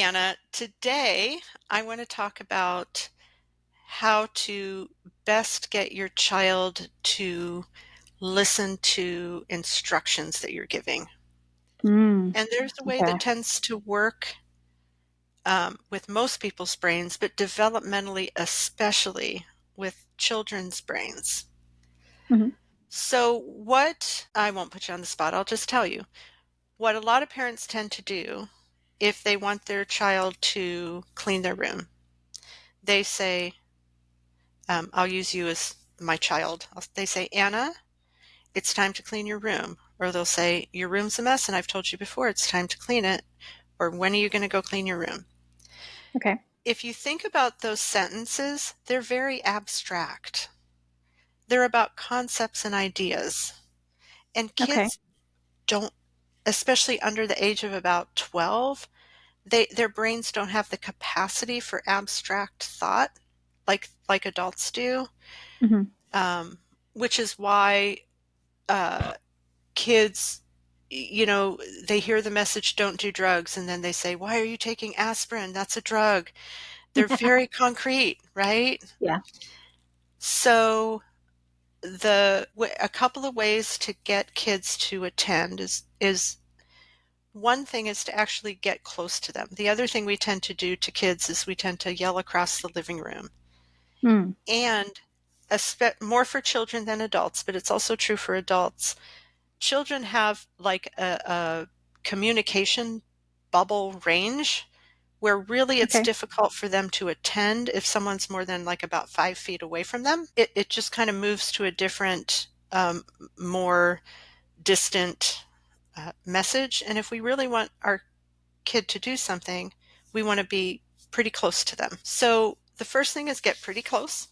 Anna. Today, I want to talk about how to best get your child to listen to instructions that you're giving. Mm, And there's a way that okay. tends to work with most people's brains, but developmentally, especially with children's brains. Mhm. So, I won't put you on the spot, I'll just tell you what a lot of parents tend to do if they want their child to clean their room. They say, I'll use you as my child. They say, Anna, it's time to clean your room. Or they'll say, your room's a mess and I've told you before it's time to clean it. Or when are you going to go clean your room? Okay. If you think about those sentences, they're very abstract. They're about concepts and ideas. And Okay. kids don't, especially under the age of about 12, their brains don't have the capacity for abstract thought like adults do, Mhm. um, which is why uh, kids, they hear the message, don't do drugs, and then they say, why are you taking aspirin? That's a drug. They're very concrete, right? Yeah. So a couple of ways to get kids to attend is one thing is to actually get close to them. The other thing we tend to do to kids is we tend to yell across the living room. Mm. And more for children than adults, but it's also true for adults. Children have like a communication bubble range where really it's Okay. difficult for them to attend if someone's more than like about 5 feet away from them. It just kind of moves to a different, more distant message. And if we really want our kid to do something, we want to be pretty close to them. So the first thing is get pretty close.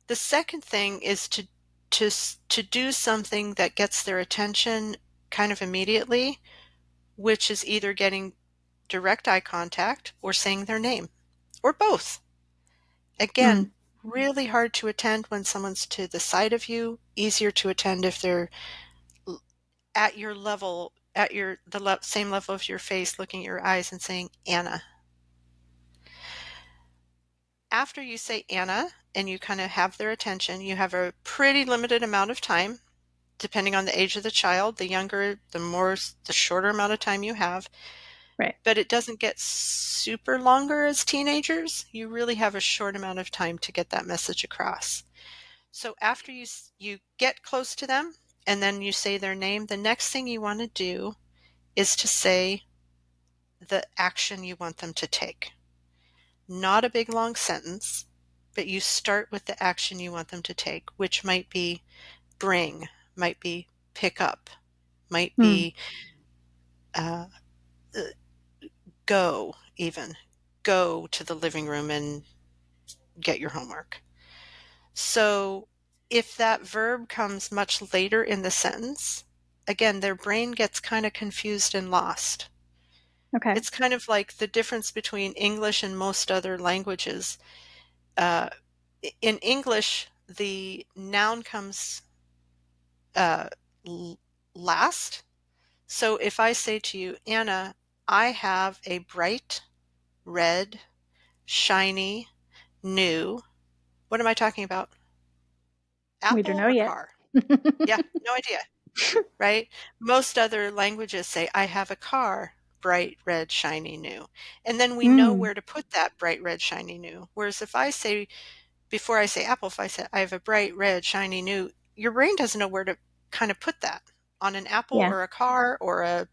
The second thing is to to do something that gets their attention kind of immediately, which is either getting direct eye contact or saying their name or both. Again, Mm. really hard to attend when someone's to the side of you, easier to attend if they're at your level, at same level of your face, looking at your eyes and saying Anna. After you say Anna and you kind of have their attention, you have a pretty limited amount of time depending on the age of the child. The younger, the shorter amount of time you have, Right. but it doesn't get super longer as teenagers. You really have a short amount of time to get that message across. So after you get close to them and then you say their name, the next thing you want to do is to say the action you want them to take. Not a big long sentence, but you start with the action you want them to take, which might be bring, might be pick up, might Mm. be uh, go, even go to the living room and get your homework. So if that verb comes much later in the sentence, again, their brain gets kind of confused and lost. Okay. It's kind of like the difference between English and most other languages. Uh, in English, the noun comes uh, last. So if I say to you, Anna, I have a bright red shiny, new. What am I talking about? We don't Apple know or yet. car? Yeah, no idea, right? Most other languages say, I have a car, bright, red, shiny, new. And then we know Mm. where to put that bright, red, shiny, new. Whereas if I say, before I say apple, if I say, I have a bright, red, shiny, new, your brain doesn't know where to kind of put that on an apple Yeah. or a car or a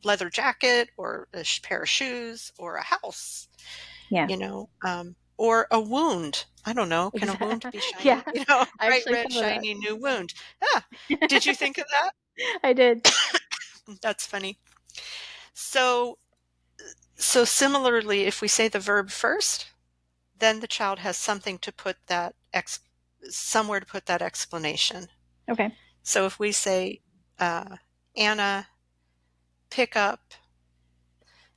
leather jacket or a pair of shoes or a house. Yeah. Or a wound. I don't know. Can a wound Exactly. be Yeah. shiny? I Bright actually red, thought of that. shiny new wound. Ah, did you think of that? I did. That's funny. So, so similarly, if we say the verb first, then the child has something to put somewhere to put that explanation. Okay. So if we say, uh, Anna, pick up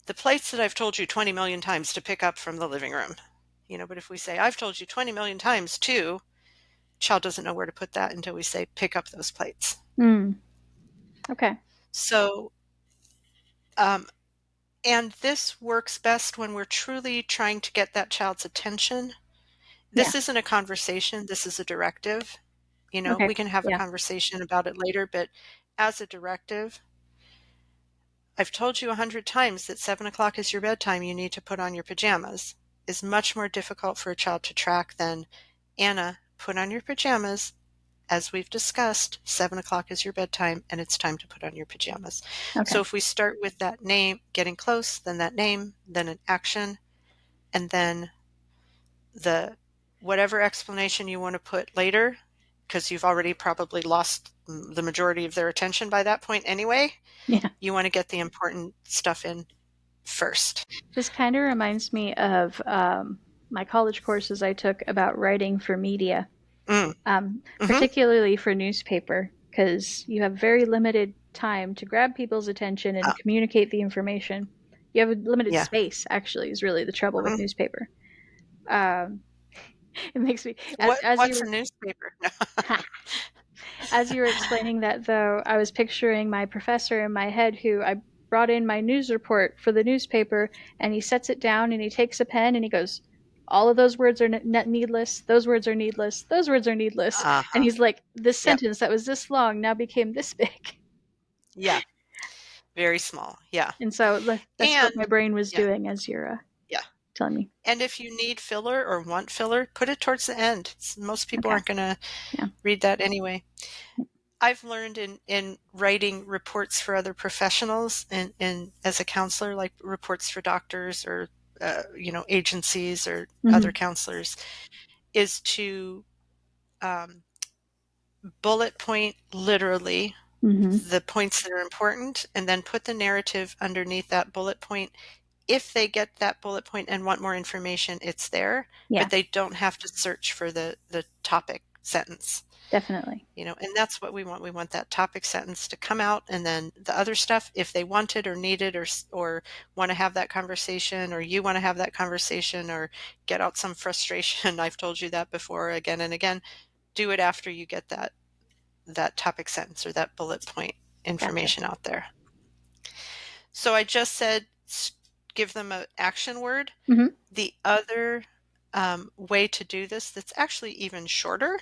the plates that I've told you 20 million times to pick up from the living room. But if we say, I've told you 20 million times to, child doesn't know where to put that until we say pick up those plates. Mm. Okay. So um, And this works best when we're truly trying to get that child's attention. Yeah. This isn't a conversation, this is a directive. Okay. We can have a Yeah. conversation about it later, but as a directive, I've told you 100 times that 7 o'clock is your bedtime, you need to put on your pajamas, is much more difficult for a child to track than, Anna, put on your pajamas. As we've discussed, 7 o'clock is your bedtime and it's time to put on your pajamas. Okay. So if we start with that name, getting close, then that name, then an action, and then the whatever explanation you want to put later, because you've already probably lost the majority of their attention by that point anyway, Yeah. you want to get the important stuff in first. This kind of reminds me of my college courses I took about writing for media, Mm, mm-hmm. particularly for newspaper, because you have very limited time to grab people's attention and communicate the information. You have a limited Yeah. space, actually, is really the trouble with Mhm. newspaper. Um, it makes me, as you What's a were, newspaper? as you were explaining that, though, I was picturing my professor in my head who I brought in my news report for the newspaper, and he sets it down and he takes a pen and he goes, all of those words are needless. Those words are needless. Those words are needless. And Uh-huh. he's like, this Yep. sentence that was this long now became this big. Yeah. Very small. Yeah. And so that's what And my brain was yeah, doing as you're yeah. telling me. And if you need filler or want filler, put it towards the end. Most people Okay. aren't going to Yeah. read that anyway. I've learned in writing reports for other professionals and as a counselor, like reports for doctors or agencies or Mm-hmm. other counselors, is to um, bullet point literally Mm-hmm. the points that are important and then put the narrative underneath that bullet point. If they get that bullet point and want more information, it's there, Yeah, but they don't have to search for the topic sentence. definitely. And that's what we want. We want that topic sentence to come out, and then the other stuff, if they want it or need it or want to have that conversation, or you want to have that conversation, or get out some frustration. I've told you that before, again and again. Do it after you get that topic sentence or that bullet point Gotcha. information out there. So I just said give them an action word. Mm-hmm. The other way to do this, that's actually even shorter,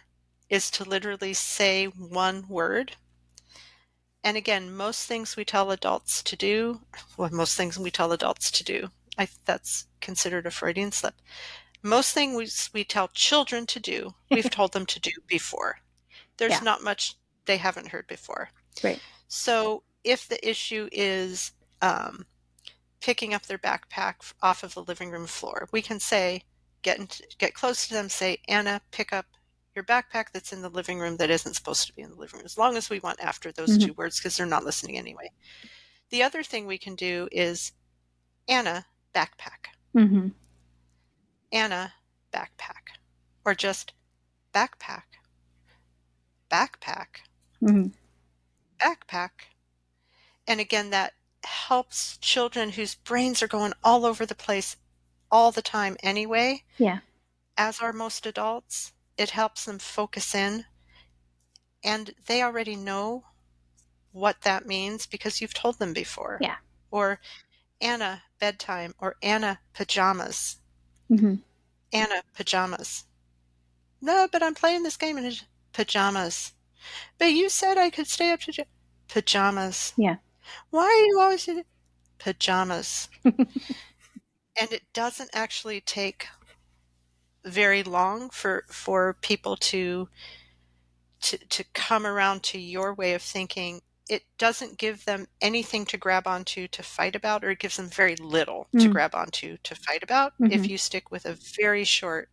is to literally say one word. And again, most things we tell adults to do, well, most things we tell adults to do, that's considered a Freudian slip. Most things we tell children to do, we've told them to do before. There's Yeah, not much they haven't heard before. right. So if the issue is picking up their backpack off of the living room floor, we can say, get close to them, say, Anna, pick up your backpack that's in the living room that isn't supposed to be in the living room, as long as we want after those Mm-hmm. two words because they're not listening anyway. The other thing we can do is Anna, backpack. Mm-hmm. Anna, backpack. Or just backpack, backpack, Mm-hmm. backpack. And again, that helps children whose brains are going all over the place all the time anyway, Yeah, as are most adults. It helps them focus in, and they already know what that means because you've told them before. yeah. Or Anna, bedtime, or Anna, pajamas. Mm-hmm. Anna, pajamas. No, but I'm playing this game in pajamas. But you said I could stay up to pajamas. Yeah. Why are you always in pajamas? And it doesn't actually take very long for people to come around to your way of thinking. It doesn't give them anything to grab onto to fight about, or it gives them very little to Mm-hmm. grab onto to fight about Mm-hmm. if you stick with a very short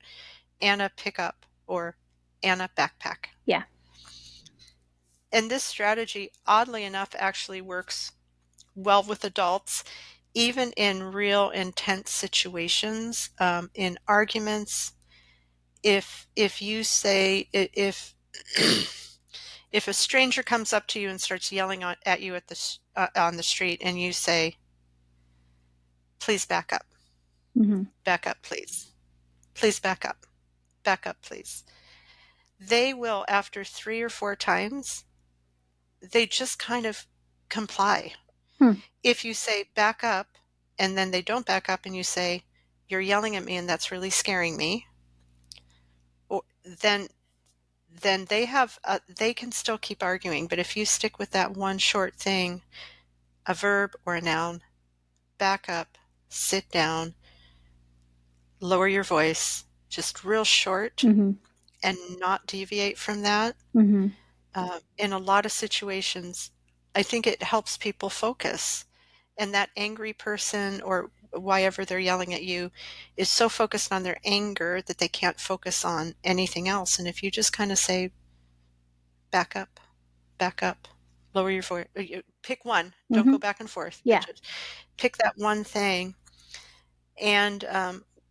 Anna pickup or Anna backpack. Yeah. And this strategy, oddly enough, actually works well with adults, even in real intense situations, in arguments. If you say if if a stranger comes up to you and starts yelling at you on the street, and you say, "Please Mm-hmm. back up, please back up, please," they will, after 3 or 4 times, they just kind of comply. Hmm. If you say back up and then they don't back up and you say, you're yelling at me and that's really scaring me, or then they can still keep arguing. But if you stick with that one short thing, a verb or a noun, back up, sit down, lower your voice, just real short, Mhm. and not deviate from that. Mhm. In a lot of situations, I think it helps people focus. And that angry person or why ever they're yelling at you is so focused on their anger that they can't focus on anything else. And if you just kind of say, back up, back up, lower your voice, pick one, don't go Mhm. back and forth, but Yeah. just pick that one thing. And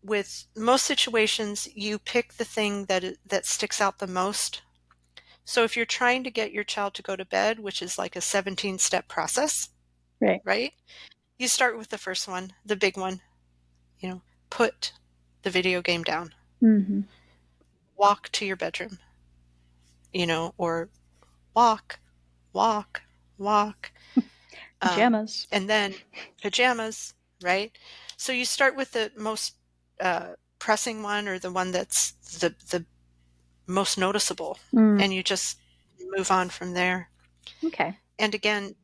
with most situations, you pick the thing that sticks out the most. So if you're trying to get your child to go to bed, which is like a 17-step process, Right. right? You start with the first one, the big one, you know, put the video game down, Mhm. walk to your bedroom, or walk, walk, walk, Pajamas. and then pajamas, right? So you start with the most pressing one or the one that's the most noticeable, Mm. and you just move on from there. Okay. And again,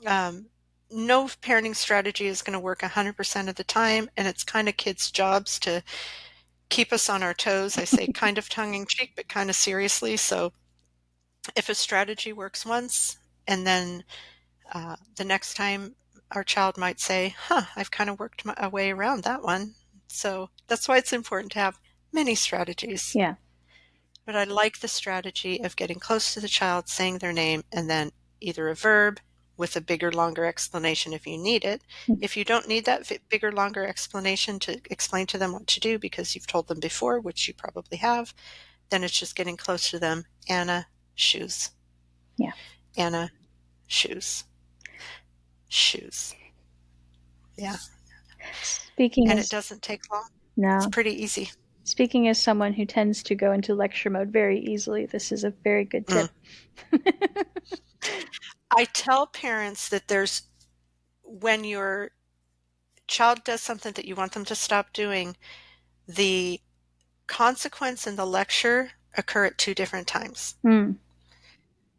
um, no parenting strategy is going to work 100% of the time, and it's kind of kids' jobs to keep us on our toes. I say kind of tongue in cheek, but kind of seriously. So if a strategy works once, and then the next time our child might say, huh, I've kind of worked my way around that one. So that's why it's important to have many strategies. Yeah. But I like the strategy of getting close to the child, saying their name, and then either a verb with a bigger, longer explanation if you need it. Mm. If you don't need that bigger, longer explanation to explain to them what to do because you've told them before, which you probably have, then it's just getting close to them. Anna, shoes. Yeah. Anna, shoes. Shoes. Yeah. Speaking And it as doesn't take long. It's No. pretty easy. Speaking as someone who tends to go into lecture mode very easily, this is a very good Mm. tip. I tell parents that when your child does something that you want them to stop doing, the consequence and the lecture occur at two different times. Mm.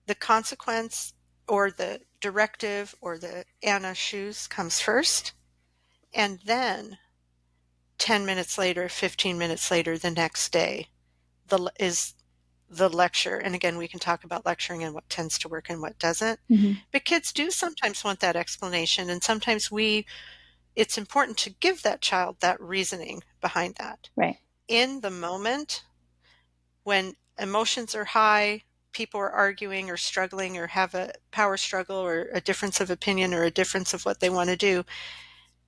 The consequence or the directive or the Anna shoes comes first, and then 10 minutes later, 15 minutes later, the next day, is the lecture. And again, we can talk about lecturing and what tends to work and what doesn't. Mhm. But kids do sometimes want that explanation, and sometimes it's important to give that child that reasoning behind that. Right. In the moment, when emotions are high, people are arguing or struggling or have a power struggle or a difference of opinion or a difference of what they want to do,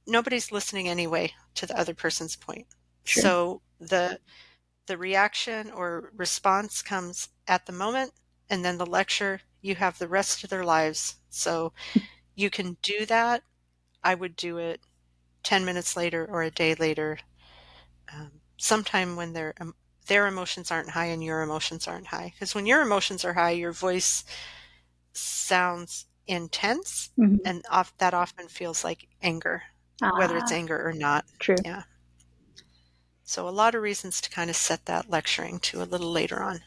nobody's listening anyway to the other person's point. True. So the reaction or response comes at the moment, and then the lecture, you have the rest of their lives. So you can do that. I would do it 10 minutes later or a day later, sometime when their emotions aren't high and your emotions aren't high. Because when your emotions are high, your voice sounds intense, Mhm. and that often feels like anger, whether it's Ah, anger or not. true. Yeah. So a lot of reasons to kind of set that lecturing to a little later on.